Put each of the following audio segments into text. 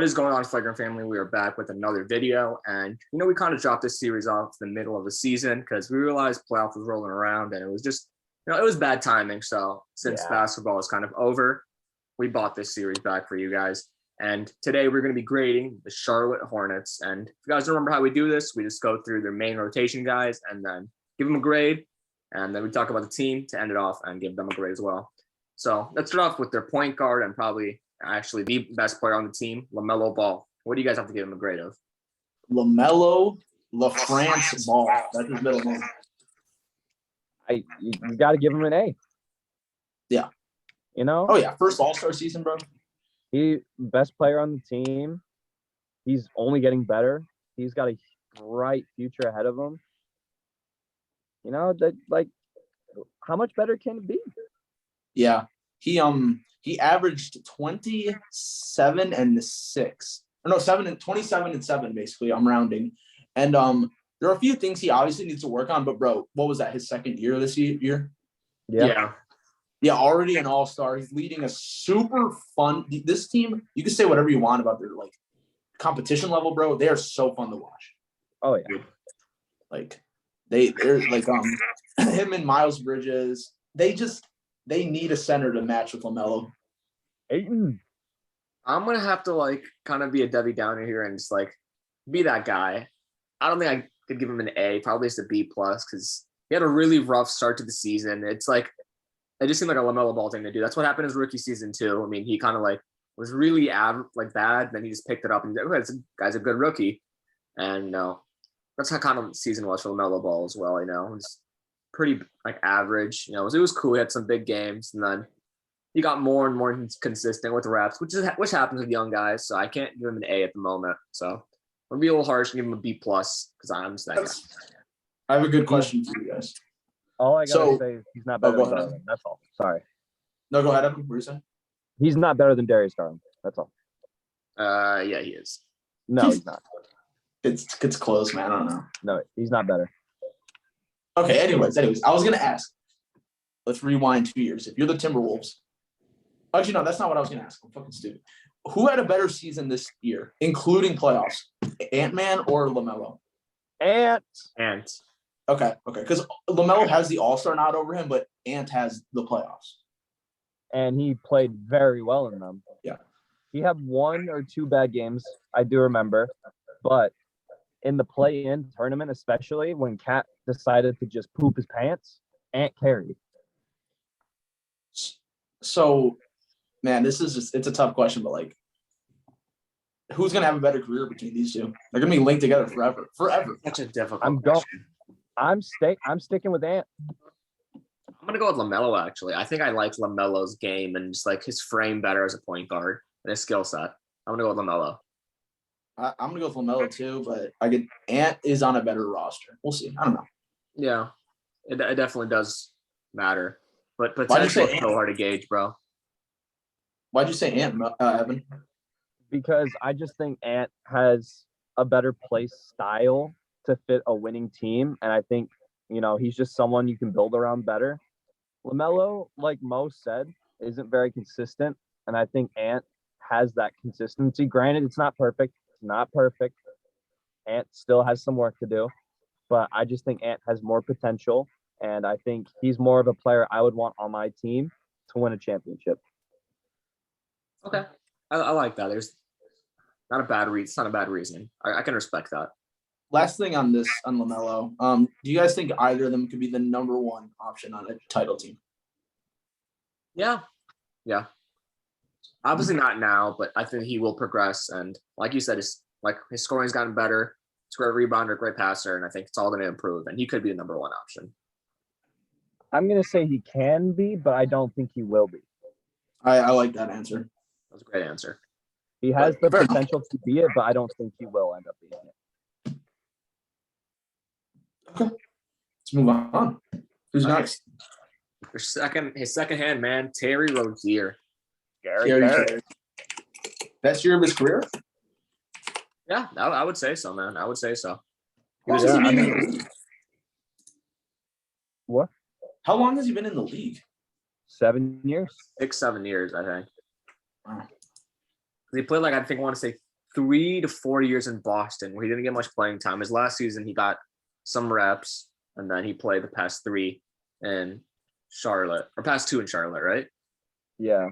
What is going on, Flagrant family? We are back with another video. And, we kind of dropped this series off the middle of the season because we realized playoff was rolling around and it was just, it was bad timing. So since basketball is kind of over, we bought this series back for you guys. And today we're going to be grading the Charlotte Hornets. And if you guys don't remember how we do this, we just go through their main rotation guys and then give them a grade. And then we talk about the team to end it off and give them a grade as well. So let's start off with their point guard and probably actually the best player on the team, LaMelo Ball. What do you guys have to give him a grade of? LaMelo LaFrance Ball. That's his middle name. You got to give him an A. Yeah. Oh, yeah. First All-Star season, bro. He best player on the team. He's only getting better. He's got a bright future ahead of him. How much better can it be? Yeah. He averaged 27 and 6. Or no, 27 and 7, basically. I'm rounding. And there are a few things he obviously needs to work on, but bro, what was that? His second year this year? Yeah. Yeah, already an all-star. He's leading a super fun. This team, you can say whatever you want about their competition level, bro. They are so fun to watch. Oh yeah. They're him and Miles Bridges. They need a center to match with LaMelo. Ayton. I'm gonna have to kind of be a Debbie Downer here and just be that guy. I don't think I could give him an A. Probably just a B plus because he had a really rough start to the season. It's it just seemed like a LaMelo Ball thing to do. That's what happened his rookie season too. I mean, he kind of was really bad. Then he just picked it up and this guy's a good rookie. And that's how kind of the season was for LaMelo Ball as well. It was pretty average. It was cool. He had some big games, and then he got more and more consistent with reps, which happens with young guys. So I can't give him an A at the moment. So I'm gonna be a little harsh and give him a B plus because I'm just that guy. I have a good question for you guys. All I gotta say is he's not better than Garland. That's all. Sorry. No, go ahead, Evan. What were you saying? He's not better than Darius Garland. That's all. Yeah, he is. No, he's not. It's close, man. I don't know. No, he's not better. Okay, anyways, I was going to ask. Let's rewind 2 years. If you're the Timberwolves. Actually, no, that's not what I was going to ask. I'm fucking stupid. Who had a better season this year, including playoffs? Ant-Man or LaMelo? Ant. Okay. Because LaMelo has the All-Star nod over him, but Ant has the playoffs. And he played very well in them. Yeah. He had 1 or 2 bad games, I do remember. But in the play-in tournament, especially when Cat decided to just poop his pants, Ant carried. So, man, it's a tough question, but who's gonna have a better career between these two? They're gonna be linked together forever. Such a difficult question. I'm sticking with Ant. I'm gonna go with LaMelo. Actually, I think I like LaMelo's game and just his frame better as a point guard and his skill set. I'm gonna go with LaMelo. I'm gonna go with LaMelo too, but Ant is on a better roster. We'll see. I don't know. Yeah, it definitely does matter, but potentially it's so hard to gauge, bro. Why'd you say Ant, Evan? Because I just think Ant has a better play style to fit a winning team, and I think he's just someone you can build around better. LaMelo, like Mo said, isn't very consistent, and I think Ant has that consistency. Granted, it's not perfect. Ant still has some work to do, but I just think Ant has more potential, and I think he's more of a player I would want on my team to win a championship. Okay, I like that. There's not a bad It's not a bad reasoning. I can respect that. Last thing on LaMelo. Do you guys think either of them could be the number 1 option on a title team? Yeah. Obviously not now, but I think he will progress. And like you said, his scoring's gotten better. He's a great rebounder, great passer, and I think it's all going to improve. And he could be the number 1 option. I'm going to say he can be, but I don't think he will be. I like that answer. That was a great answer. He has the potential to be it, but I don't think he will end up being it. Okay. Let's move on. Who's next? His second hand man, Terry Rozier. Terry. Best year of his career? Yeah, I would say so, man. I would say so. What? How long has he been in the league? 7 years. 6-7 years, I think. Wow. He played I want to say 3 to 4 years in Boston where he didn't get much playing time. His last season, he got some reps, and then he played the past 3 in Charlotte, or past 2 in Charlotte, right? Yeah.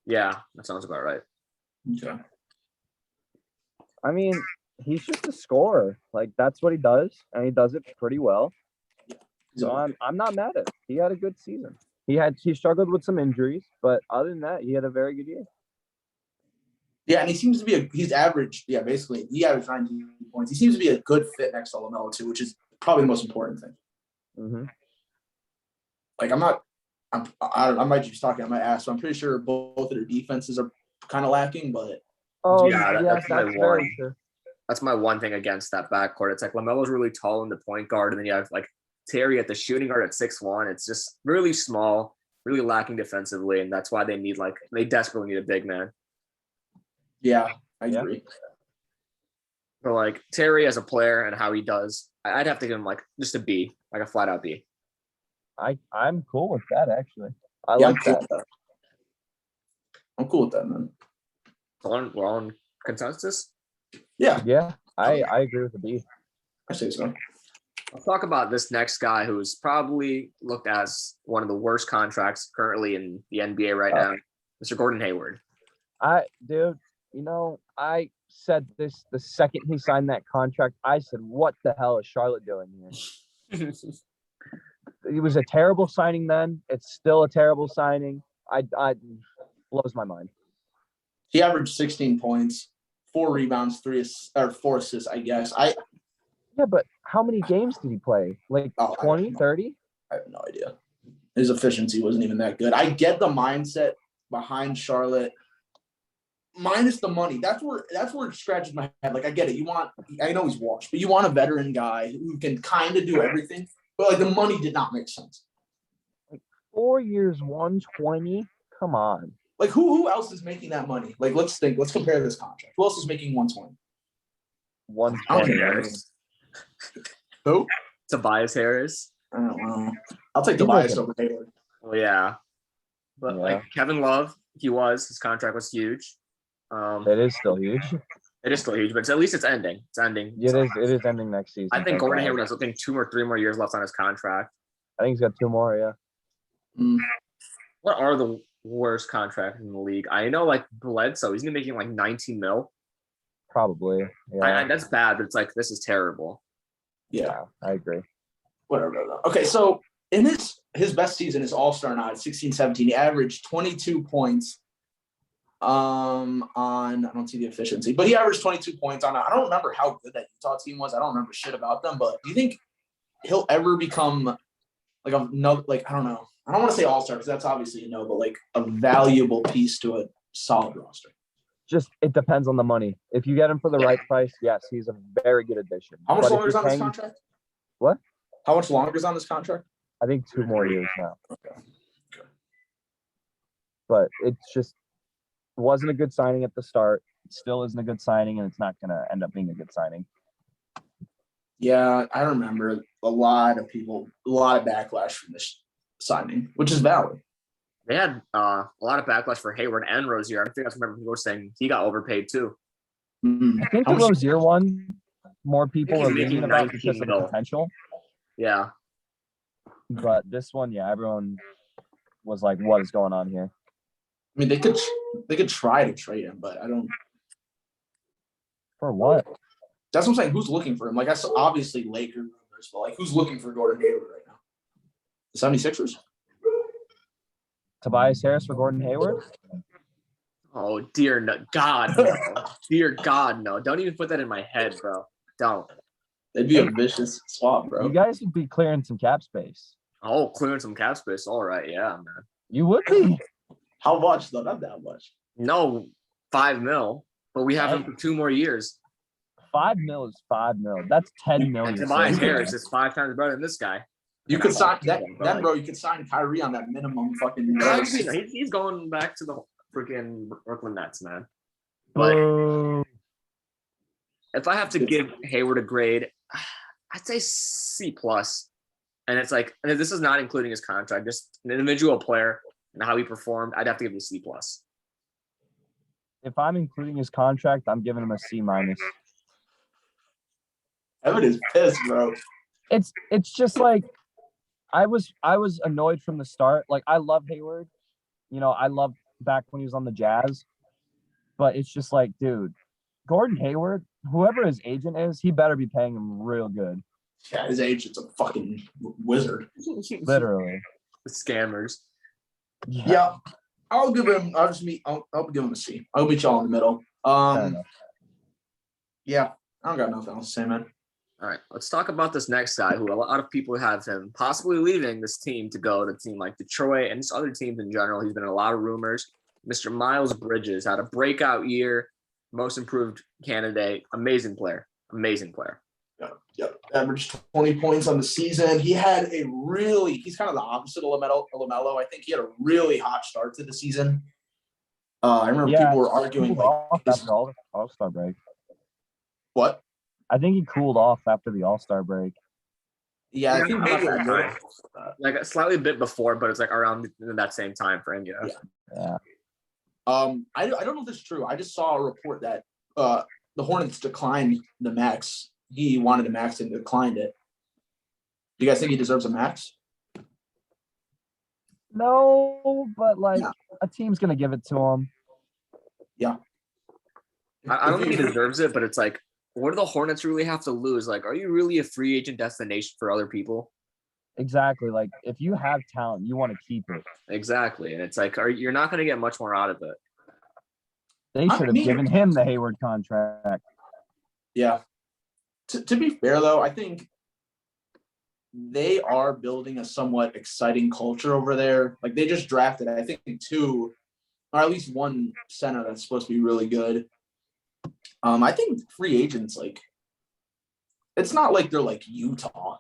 Yeah, that sounds about right. Okay. I mean, he's just a scorer. Like, that's what he does, and he does it pretty well. So I'm not mad at it. He had a good season. He struggled with some injuries, but other than that, he had a very good year. Yeah, and he seems to be he's averaged, basically, he averaged 19 points. He seems to be a good fit next to LaMelo, too, which is probably the most important thing. Mm-hmm. Like, I might just talking on my ass, so I'm pretty sure both of their defenses are kind of lacking, but. Oh, Yeah, yes, that's very true. That's my one thing against that backcourt. It's like LaMelo's really tall in the point guard, and then you have like Terry at the shooting guard at 6'1". It's just really small, really lacking defensively, and that's why they desperately need a big man. Yeah, I agree. But like Terry as a player and how he does, I'd have to give him like just a B, like a flat out B. I'm cool with that, actually. I like that. I'm cool with that, man. We're on consensus? Yeah, I agree with the B. I say so. Let's talk about this next guy who's probably looked as one of the worst contracts currently in the NBA right now, Mr. Gordon Hayward. Dude, I said this the second he signed that contract. I said, what the hell is Charlotte doing here? It was a terrible signing then. It's still a terrible signing. I blows my mind. He averaged 16 points, 4 rebounds, 4 assists, I guess. Yeah, but how many games did he play? Like 20, 30? I have no idea. His efficiency wasn't even that good. I get the mindset behind Charlotte, minus the money. That's where it scratches my head. Like, I get it. I know he's washed, but you want a veteran guy who can kind of do everything. But like the money did not make sense. Like 4 years, 120. Come on. Like who else is making that money? Like let's compare this contract. Who else is making 120? 120. Who? Tobias Harris. I don't know. I'll take Tobias over Hayward. Well, yeah. But like Kevin Love, his contract was huge. It is still huge. It is still huge, but at least it's ending. It's ending. It is ending next season. I think Gordon Hayward has 2 or 3 more years left on his contract. I think he's got 2 more, yeah. What are the worst contracts in the league? I know like Bledsoe, he's gonna be making like 19 mil. Probably. Yeah. That's bad, but it's like this is terrible. Yeah, I agree. Whatever. Okay, so in his best season, his All-Star night, 16-17, he averaged 22 points. I don't see the efficiency, but he averaged 22 points on. I don't remember how good that Utah team was. I don't remember shit about them. But do you think he'll ever become like another? Like I don't know. I don't want to say all-star because that's obviously a no, but like a valuable piece to a solid roster. Just it depends on the money. If you get him for the right price, yes, he's a very good addition. How much longer is on this contract? What? How much longer is on this contract? I think 2 more years now. Okay. But it's just wasn't a good signing at the start. It still isn't a good signing, and it's not going to end up being a good signing. Yeah, I remember a lot of backlash from this signing, which is valid. They had a lot of backlash for Hayward and Rozier. I think I remember people were saying he got overpaid too. Mm-hmm. I think the Rozier one, more people are leaning about because of the potential. Yeah. But this one, everyone was like, what is going on here? I mean, they could try to trade him, but I don't. For what? That's what I'm saying. Who's looking for him? Like, that's obviously Laker rumors, but like, who's looking for Gordon Hayward right now? The 76ers? Tobias Harris for Gordon Hayward? Oh, dear God, no. Dear God, no. Don't even put that in my head, bro. Don't. That'd be a vicious swap, bro. You guys would be clearing some cap space. Oh, clearing some cap space. All right, yeah, man. You would be. How much, though? Not that much. No, $5 million, but we have him for 2 more years. $5 million is $5 million. That's $10 million. And Tobias Harris is 5 times better than this guy. You could sign that, bro. You could sign Kyrie on that minimum fucking. He's going back to the freaking Brooklyn Nets, man. But if I have to give Hayward a grade, I'd say C+. And it's like, and this is not including his contract, just an individual player and how he performed. I'd have to give him a C+. If I'm including his contract, I'm giving him a C minus. Evan is pissed, bro. It's just like I was annoyed from the start. Like I love Hayward. I loved back when he was on the Jazz. But it's just like, dude, Gordon Hayward, whoever his agent is, he better be paying him real good. Yeah, his agent's a fucking wizard. Literally. The scammers. Yeah. I'll give him a C. I'll meet y'all in the middle. Yeah, I don't got nothing else to say, man. All right, let's talk about this next guy who a lot of people have him possibly leaving this team to go to a team like Detroit and just other teams in general. He's been in a lot of rumors. Mr. Miles Bridges had a breakout year, most improved candidate, amazing player. Yep. Averaged 20 points on the season. He had he's kind of the opposite of LaMelo. I think he had a really hot start to the season. I remember people were arguing like after All-Star break. What? I think he cooled off after the All-Star break. Yeah, I think like a slightly bit before, but it's like around that same time frame, Yeah. I don't know if this is true. I just saw a report that the Hornets declined the max. He wanted a max and declined it. Do you guys think he deserves a max? No, but a team's gonna give it to him. Yeah. I don't think he deserves it, but it's like, what do the Hornets really have to lose? Like, are you really a free agent destination for other people? Exactly. Like, if you have talent, you want to keep it. Exactly. And it's like, you're not going to get much more out of it. They should have given him the Hayward contract. Yeah. To be fair, though, I think they are building a somewhat exciting culture over there. Like, they just drafted, I think, 2, or at least 1 center that's supposed to be really good. I think free agents, like, it's not like they're like Utah.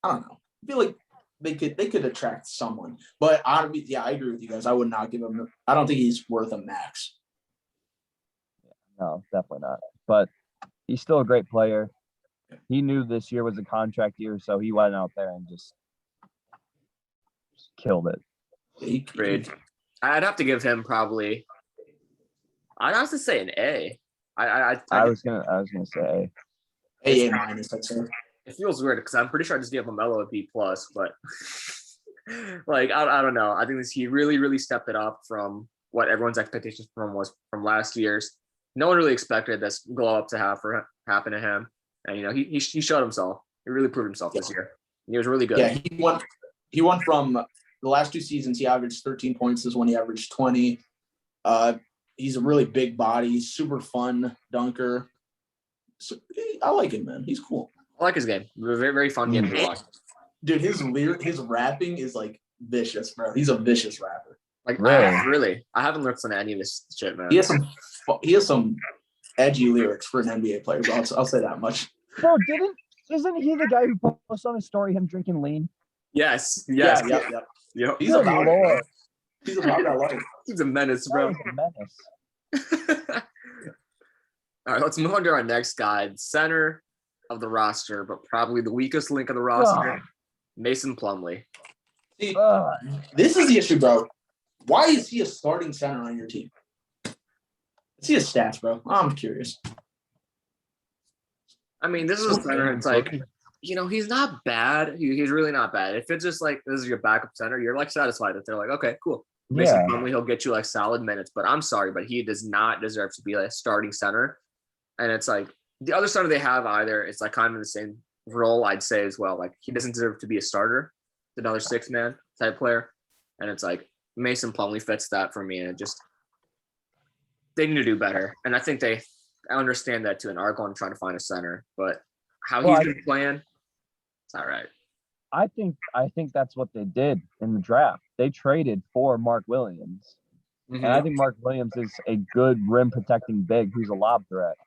I don't know. I feel like they could attract someone. But I agree with you guys. I would not give him. I don't think he's worth a max. No, definitely not. But he's still a great player. He knew this year was a contract year, so he went out there and just killed it. Great. I'd have to give him probably. I'd have to say an A. I was gonna say A minus. I'd say. It feels weird because I'm pretty sure I just gave LaMelo a B plus, but like I don't know. I think he really, really stepped it up from what everyone's expectations from last year's. No one really expected this glow up to happen to him, and he showed himself. He really proved himself this year. He was really good. Yeah, he won from the last 2 seasons. He averaged 13 points. This one he averaged 20. He's a really big body, super fun dunker. So, I like him, man. He's cool. I like his game. Very, very fun game to watch. Dude, his rapping is like vicious, bro. He's a vicious rapper. Like really, I haven't listened to any of this shit, man. He has some edgy lyrics for an NBA player. Bro. I'll say that much. Bro, isn't he the guy who posted on his story him drinking lean? Yes. Yeah. He's about Lord. He's about that life. He's a menace, bro. He's a menace. All right, let's move on to our next guy, center of the roster, but probably the weakest link of the roster, Mason Plumlee. See, this is the issue, bro. Why is he a starting center on your team? See his stats, bro. I'm curious. I mean, this is a center. It's like, he's not bad. He's really not bad. If it's just like this is your backup center, you're like satisfied that they're like, okay, cool. Mason Plumlee, he'll get you like solid minutes. But I'm sorry, but he does not deserve to be like a starting center. And it's like the other center they have either it's like kind of in the same role, I'd say as well. Like he doesn't deserve to be a starter, another 6-man type player. And it's like Mason Plumlee fits that for me. And it just they need to do better. And I think they understand that too and are going to try to find a center. But how he's been playing, it's all right. I think that's what they did in the draft. They traded for Mark Williams. Mm-hmm. And I think Mark Williams is a good rim protecting big who's a lob threat.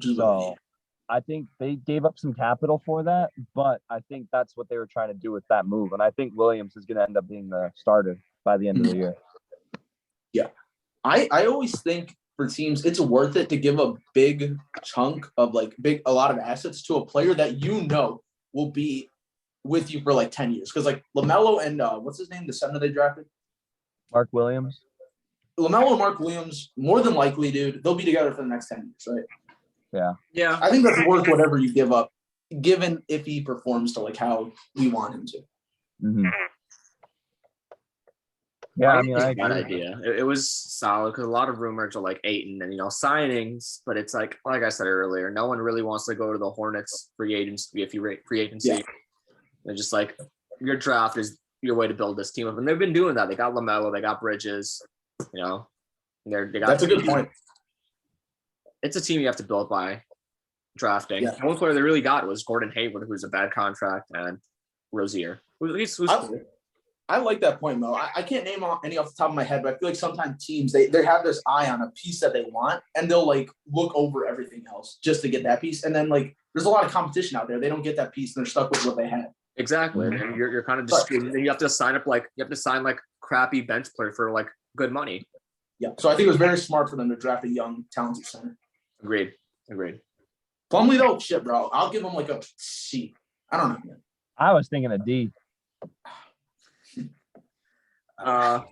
So I think they gave up some capital for that, but I think that's what they were trying to do with that move. And I think Williams is going to end up being the starter by the end of the year. Yeah. I always think for teams, it's worth it to give a big chunk of a lot of assets to a player that will be with you for like 10 years. Because like LaMelo and what's his name, the center they drafted? Mark Williams. LaMelo and Mark Williams, more than likely, dude, they'll be together for the next 10 years, right? Yeah. Yeah. I think that's worth whatever you give up, given if he performs to like how we want him to. Mm-hmm. Yeah, I mean, it's I a bad agree. idea. It was solid because a lot of rumors are like Ayton and signings, but it's like I said earlier, no one really wants to go to the Hornets free agency free agency. Yeah. They're just like your draft is your way to build this team up, and they've been doing that. They got LaMelo, they got Bridges, they got. That's a good point. It's a team you have to build by drafting. Yeah. The only player they really got was Gordon Hayward, who's a bad contract, and Rozier, who's cool. I like that point, Mo. I can't name any off the top of my head, but I feel like sometimes teams they have this eye on a piece that they want, and they'll like look over everything else just to get that piece. And then like there's a lot of competition out there. They don't get that piece, and they're stuck with what they had. Exactly, and you're kind of just you have to sign crappy bench player for like good money. Yeah, so I think it was very smart for them to draft a young, talented center. Agreed. Plumlee though, shit, bro. I'll give him like a C. I don't know, man. I was thinking a D. I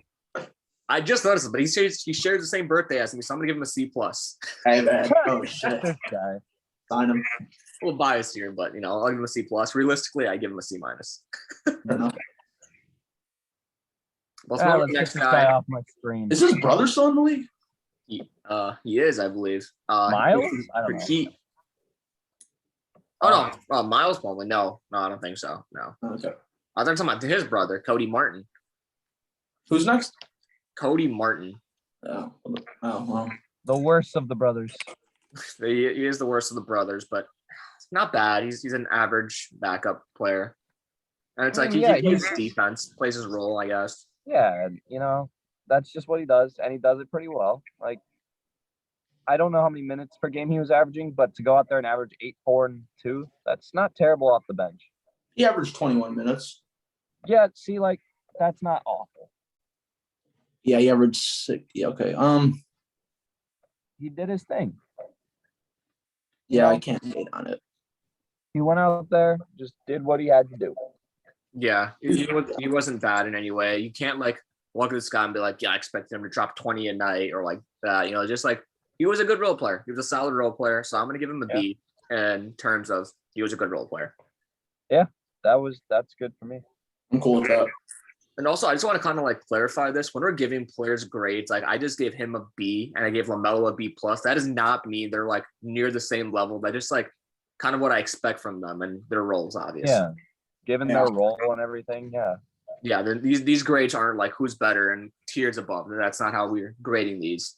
just noticed it, but he shares the same birthday as me, so I'm gonna give him a C plus. Hey man, oh shit, This guy. sign him. A little biased here, but I'll give him a C plus. Realistically, I give him a C minus. Let's move on to Let's the get next this guy. guy off my screen. Is his brother still in the league? He is, I believe. Miles? I don't know. Miles Plumlee. No, I don't think so. No. Okay. I thought talking about his brother, Cody Martin. Who's next? Cody Martin. Oh, well. The worst of the brothers. He is the worst of the brothers, but it's not bad. He's an average backup player. And it's like he plays defense, plays his role, I guess. Yeah, that's just what he does, and he does it pretty well. Like, I don't know how many minutes per game he was averaging, but to go out there and average 8, 4, and 2, that's not terrible off the bench. He averaged 21 minutes. Yeah, see, like, that's not awful. Yeah, he averaged 6. Yeah, okay. He did his thing. Yeah, I can't hate on it. He went out there, just did what he had to do. Yeah, he wasn't bad in any way. You can't like look at this guy and be like, yeah, I expect him to drop 20 a night or like that. Just like he was a good role player. He was a solid role player. So I'm gonna give him a B in terms of he was a good role player. Yeah, that's good for me. I'm cool with that. And also, I just want to kind of like clarify this. When we're giving players grades, like I just gave him a B and I gave LaMelo a B plus. That does not mean they're like near the same level. That just like kind of what I expect from them and their roles, obviously. Yeah, given their role and everything, yeah. Yeah, these grades aren't like who's better and tiers above. That's not how we're grading these.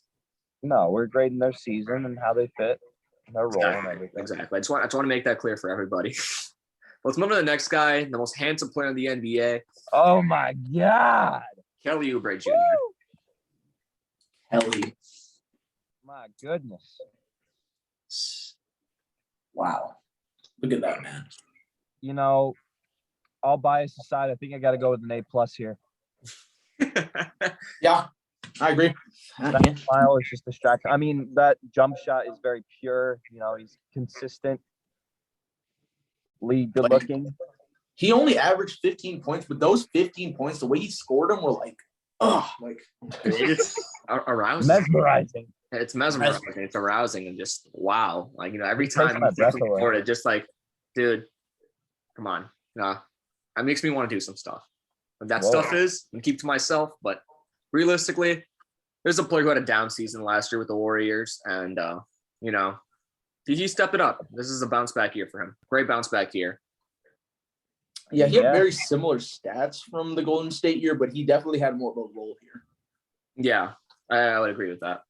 No, we're grading their season and how they fit and their role and everything. Exactly. I just want to make that clear for everybody. Let's move on to the next guy, the most handsome player in the NBA. Oh my God. Kelly Oubre Jr. Kelly. My goodness. Wow. Look at that, man. All bias aside, I think I got to go with an A plus here. Yeah, I agree. That smile is just distracting. I mean, that jump shot is very pure. He's consistent. Good looking. He only averaged 15 points, but those 15 points, the way he scored them were like, it's arousing. Mesmerizing. It's mesmerizing. It's arousing and just wow. Like, every time he scored it, just like, dude, come on. Nah. That makes me want to do some stuff. What that stuff is, I'm keep to myself, but realistically, there's a player who had a down season last year with the Warriors, and he stepped it up. This is a bounce back year for him. Great bounce back year. Yeah, he had very similar stats from the Golden State year, but he definitely had more of a role here. Yeah, I would agree with that.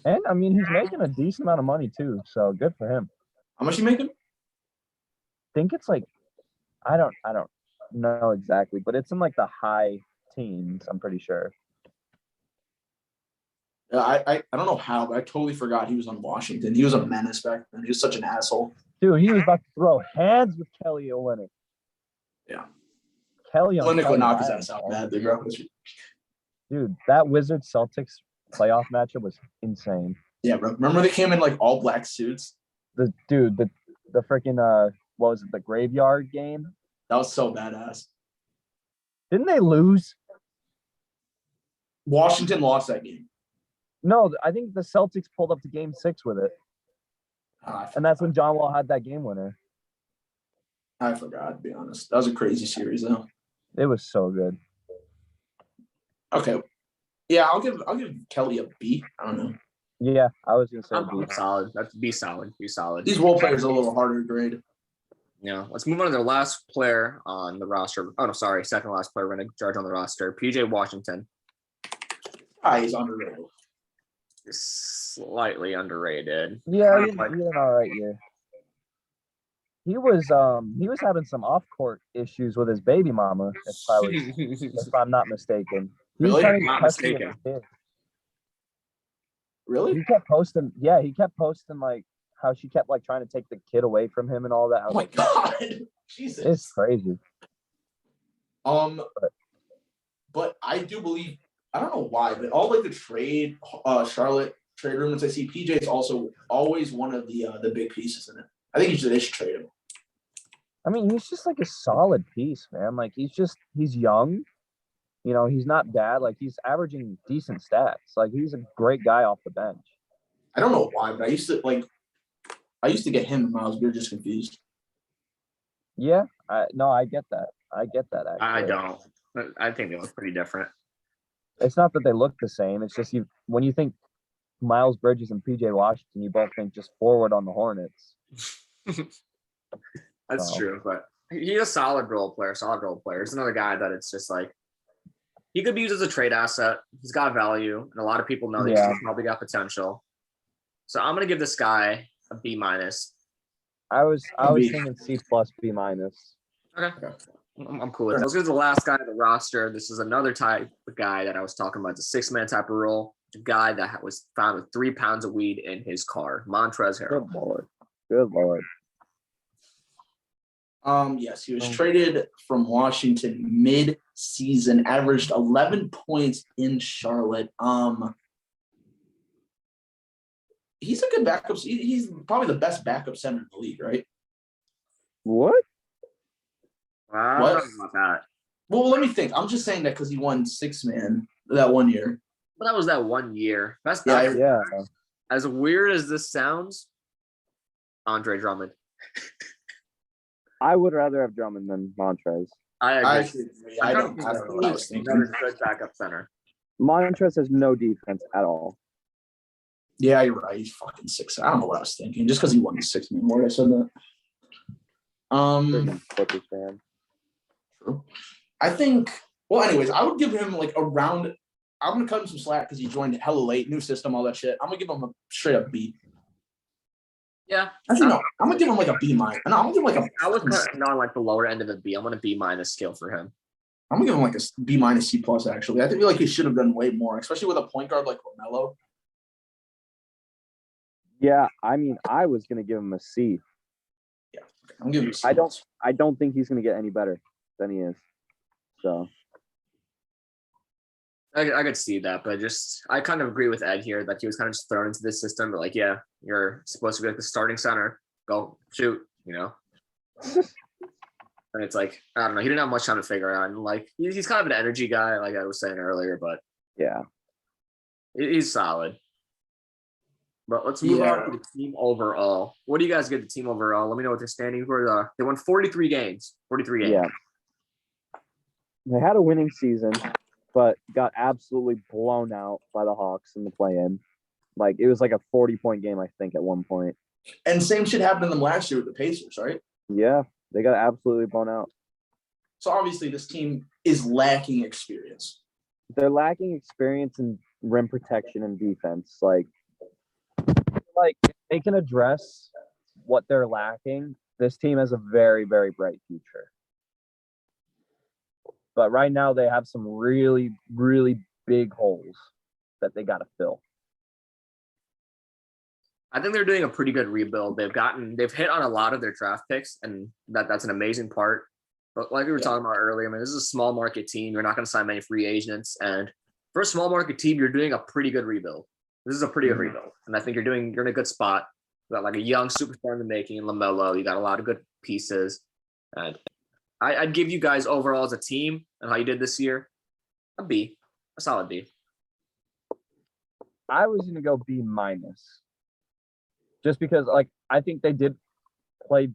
And I mean, he's making a decent amount of money too, so good for him. How much he making? I think it's like, I don't know exactly, but it's in like the high teens, I'm pretty sure. I don't know how, but I totally forgot he was on Washington. He was a menace back then. He was such an asshole. Dude, he was about to throw hands with Kelly Olynyk. Yeah. Olynyk would knock his ass out badly, bro. Dude, that Wizards Celtics playoff matchup was insane. Yeah, bro. Remember they came in like all black suits? The freaking what was it, the graveyard game? That was so badass. Didn't they lose? Washington lost that game. No, I think the Celtics pulled up to Game 6 with it, and that's when John Wall had that game winner. I forgot, to be honest. That was a crazy series, though. It was so good. Okay. Yeah, I'll give Kelly a B. I don't know. Yeah, I was gonna say I'm B. solid. That's be solid. Be solid. These role players are a little harder to grade. Yeah. Let's move on to the last player on the roster. Oh no, sorry, second last player we're gonna judge on the roster. PJ Washington. He's underrated. Slightly underrated. Yeah, he had an all right year. He was having some off court issues with his baby mama, if I'm not mistaken. He was Really? trying to Not test me mistaken. with his kid. Really? He kept posting like how she kept like trying to take the kid away from him and all that. Oh my God. Jesus. It's crazy. But I do believe, I don't know why, but all like the Charlotte trade rumors I see, PJ is also always one of the big pieces in it. I think they should trade him. I mean, he's just like a solid piece, man. Like he's young. You know, he's not bad. Like he's averaging decent stats. Like he's a great guy off the bench. I don't know why, but I used to get him and Miles Bridges confused. Yeah, I get that. Actually, I don't. I think they look pretty different. It's not that they look the same. It's just when you think Miles Bridges and PJ Washington, you both think just forward on the Hornets. That's true, but he's a solid role player. He's another guy that it's just like he could be used as a trade asset. He's got value, and a lot of people know that he's probably got potential. So I'm gonna give this guy a B minus. I was thinking C plus B minus. Okay. I'm cool with it. Let's go to the last guy on the roster. This is another type of guy that I was talking about. It's a 6-man type of role. A guy that was found with 3 pounds of weed in his car. Montrezl Harrell. Good lord. Yes, he was traded from Washington mid-season, averaged 11 points in Charlotte. He's a good backup. He's probably the best backup center in the league, right? What? I don't know about that. Well, let me think. I'm just saying that because he won 6-man that one year. But that was that 1 year. Best Yeah, backup. Yeah. As weird as this sounds, Andre Drummond. I would rather have Drummond than Montrez. I agree. I don't know what I was thinking. Another good backup center. Montrez has no defense at all. Yeah, you're right. He's fucking 6. I don't know what I was thinking. Just because he won the 6-man award, I said that. Clippers fan. True. I think. Well, anyways, I would give him like around. I'm gonna cut him some slack because he joined hella late, new system, all that shit. I'm gonna give him a straight up B. Yeah. Actually, no. I'm gonna give him like a B minus. No, I'm gonna give him like a. I was kind of on like the lower end of the B. I'm on a B minus scale for him. I'm gonna give him like a B minus C plus. Actually, I feel like he should have done way more, especially with a point guard like LaMelo. Yeah, I mean, I was gonna give him a C. Yeah, okay. I'm giving him. C I don't think he's gonna get any better than he is. So. I could see that, but I kind of agree with Ed here that he was kind of just thrown into this system. But like, yeah, you're supposed to be like the starting center, go shoot, you know. And it's like, I don't know, he didn't have much time to figure out. And like, he's kind of an energy guy, like I was saying earlier, but Yeah. he's solid. But let's move on to the team overall. What do you guys get the team overall? Let me know what their standings were. They won 43 games. 43 games. Yeah. They had a winning season, but got absolutely blown out by the Hawks in the play-in. Like, it was like a 40-point game, I think, at one point. And same shit happened to them last year with the Pacers, right? Yeah, they got absolutely blown out. So obviously this team is lacking experience. They're lacking experience in rim protection and defense. Like if they can address what they're lacking, this team has a very, very bright future. But right now they have some really, really big holes that they got to fill. I think they're doing a pretty good rebuild. They've hit on a lot of their draft picks, and that's an amazing part. But like we were talking about earlier, I mean, this is a small market team. You're not going to sign many free agents, and for a small market team, you're doing a pretty good rebuild. This is a pretty good rebuild, and I think you're in a good spot. You got like a young superstar in the making in LaMelo. You got a lot of good pieces, and I'd give you guys overall as a team and how you did this year a B, a solid B. I was gonna go B-, just because like I think they did play.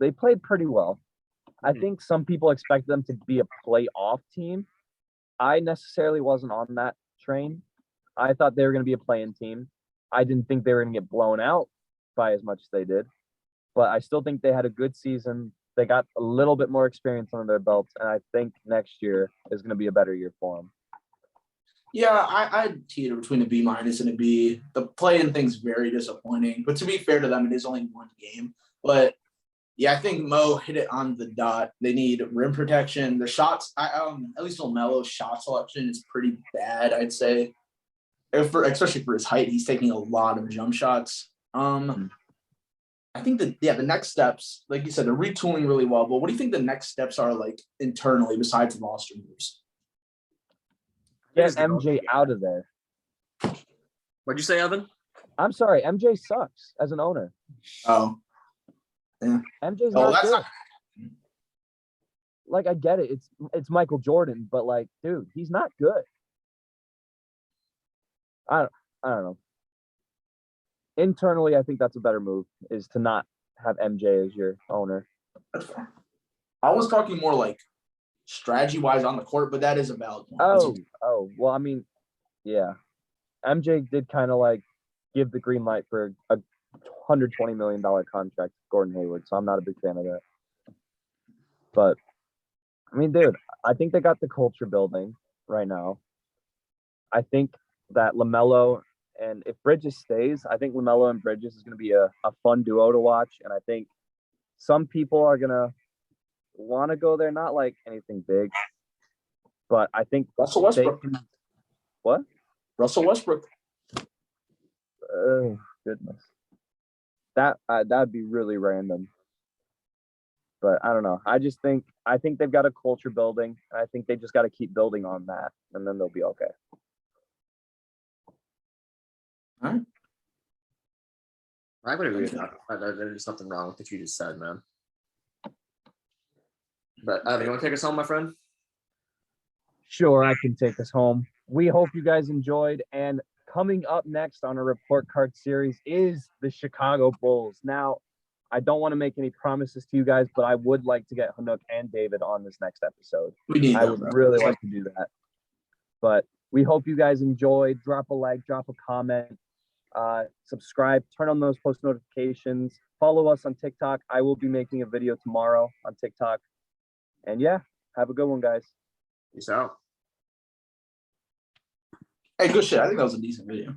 They played pretty well. I think some people expect them to be a playoff team. I necessarily wasn't on that train. I thought they were going to be a play-in team. I didn't think they were going to get blown out by as much as they did. But I still think they had a good season. They got a little bit more experience under their belts, and I think next year is going to be a better year for them. Yeah, I'd teeter between a B- and a B. The play-in thing's very disappointing. But to be fair to them, it is only one game. But yeah, I think Mo hit it on the dot. They need rim protection. The shots, at least LaMelo's shot selection is pretty bad, I'd say. Especially for his height, he's taking a lot of jump shots. I think the next steps, like you said, they're retooling really well. But what do you think the next steps are like internally besides roster moves? Get MJ out of there. What'd you say, Evan? I'm sorry, MJ sucks as an owner. Oh. Yeah. MJ's not good. Like, I get it. It's Michael Jordan, but like, dude, he's not good. I don't know. Internally, I think that's a better move, is to not have MJ as your owner. That's fair. I was talking more like strategy-wise on the court, but that is a valid point. Oh, well, I mean, yeah. MJ did kind of like give the green light for a $120 million contract to Gordon Hayward, so I'm not a big fan of that. But, I mean, dude, I think they got the culture building right now. I think that LaMelo, and if Bridges stays, I think LaMelo and Bridges is going to be a fun duo to watch, and I think some people are going to want to go there, not like anything big, but I think Russell Westbrook. What? Russell Westbrook. Oh, goodness. That'd be really random. But I don't know. I think they've got a culture building. And I think they just got to keep building on that, and then they'll be okay. All right. I would agree with that. There's nothing wrong with what you just said, man. But Evan, you want to take us home, my friend? Sure, I can take us home. We hope you guys enjoyed. And coming up next on our report card series is the Chicago Bulls. Now, I don't want to make any promises to you guys, but I would like to get Hanuk and David on this next episode. I would really like to do that. But we hope you guys enjoyed. Drop a like, drop a comment, subscribe, turn on those post notifications. Follow us on TikTok. I will be making a video tomorrow on TikTok. And yeah, have a good one, guys. Peace out. Hey, good shit. I think that was a decent video.